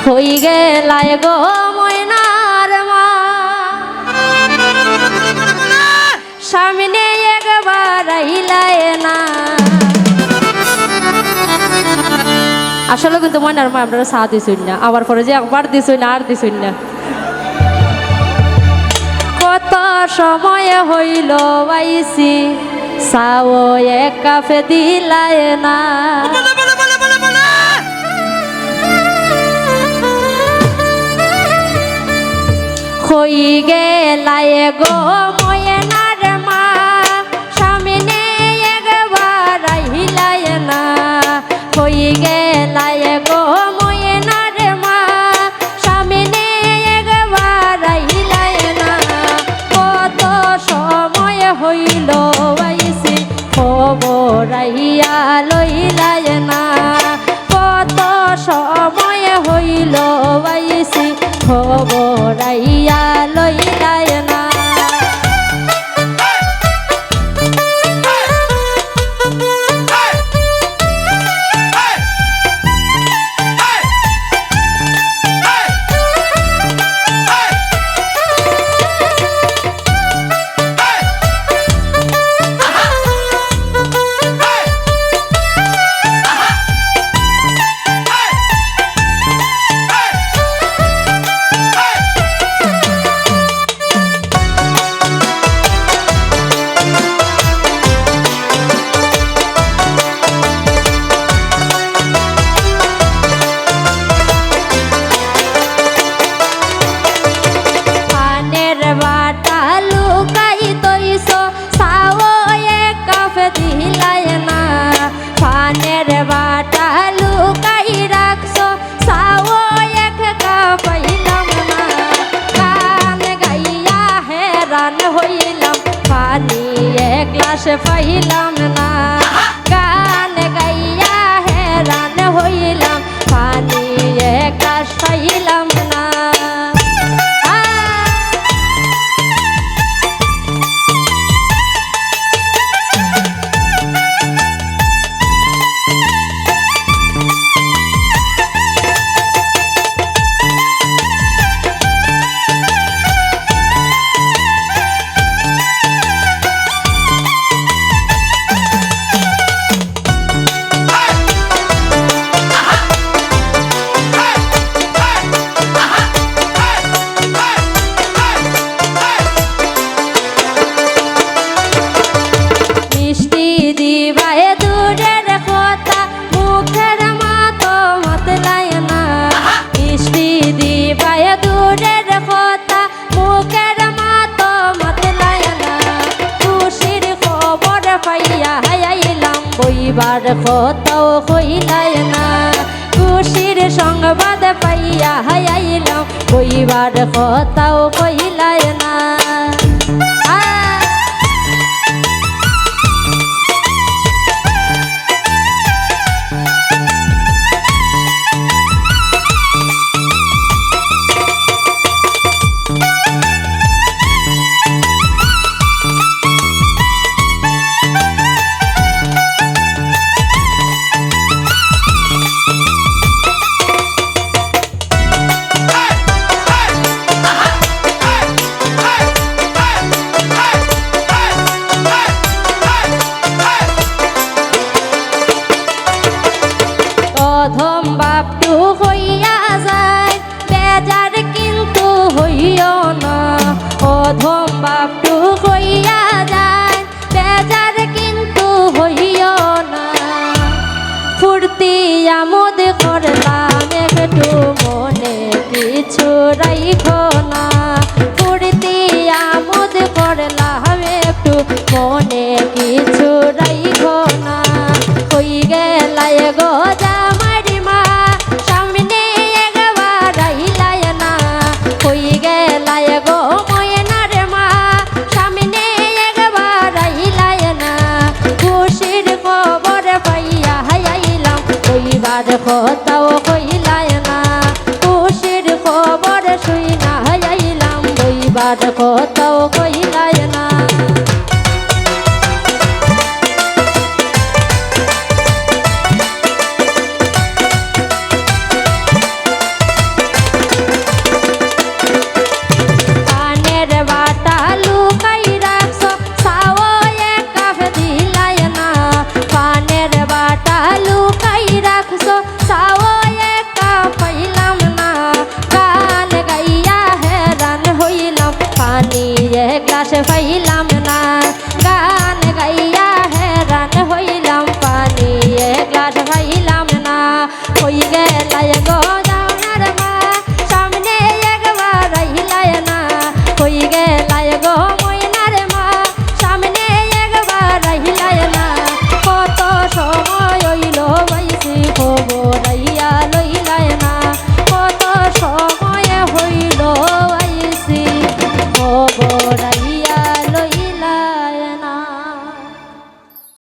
হই গেলায় গো ময়নার মা সামনে একবার আইলায় না। আসলে কিন্তু ময়নার মা আপনারা চা দিছুন না, আবার পরে যে একবার দিছুন না আর দিছুন না। কত সময় হইল আইছি চাও এক কাপে দিলায় না। হই গেলায় গো ময়নার মা সামনে একবার আইলায় না। হই গেলায় গো ময়নার মা সামনে একবার আইলায় না। কত সময় হইল আইছি খবর আইয়া লইলায় না। কত সময় হইল আইছি খবর আইয়া লইলায় না। পাইলাম না গান গাইয়া হেরান হইলাম পানি এক গ্লাস পাইলাম না। বইবার কথাও হইলাই না খুশির সংবাদ পাইয়া হাইলাম বইবার কথাও হইলাই না। অধম বাপটু হইয়া যায় বেজার কিন্তু হইও না। অধম বাপটু হইয়া যায় বেজার কিন্তু হইও না। ফুর্তি আমোদ করলাম একটু মনে কিছু রাইখো না। ফুর্তি আমোদ করলাম একটু মনে কিছু রাইখো না। হই গেলায় গো জামারি মা সামনে একবার আইলায় না। হই গেলায় গো ময়নার মা সামনে একবার আইলায় না। খুশির খবর পাইয়া আইলাম বইবার কথা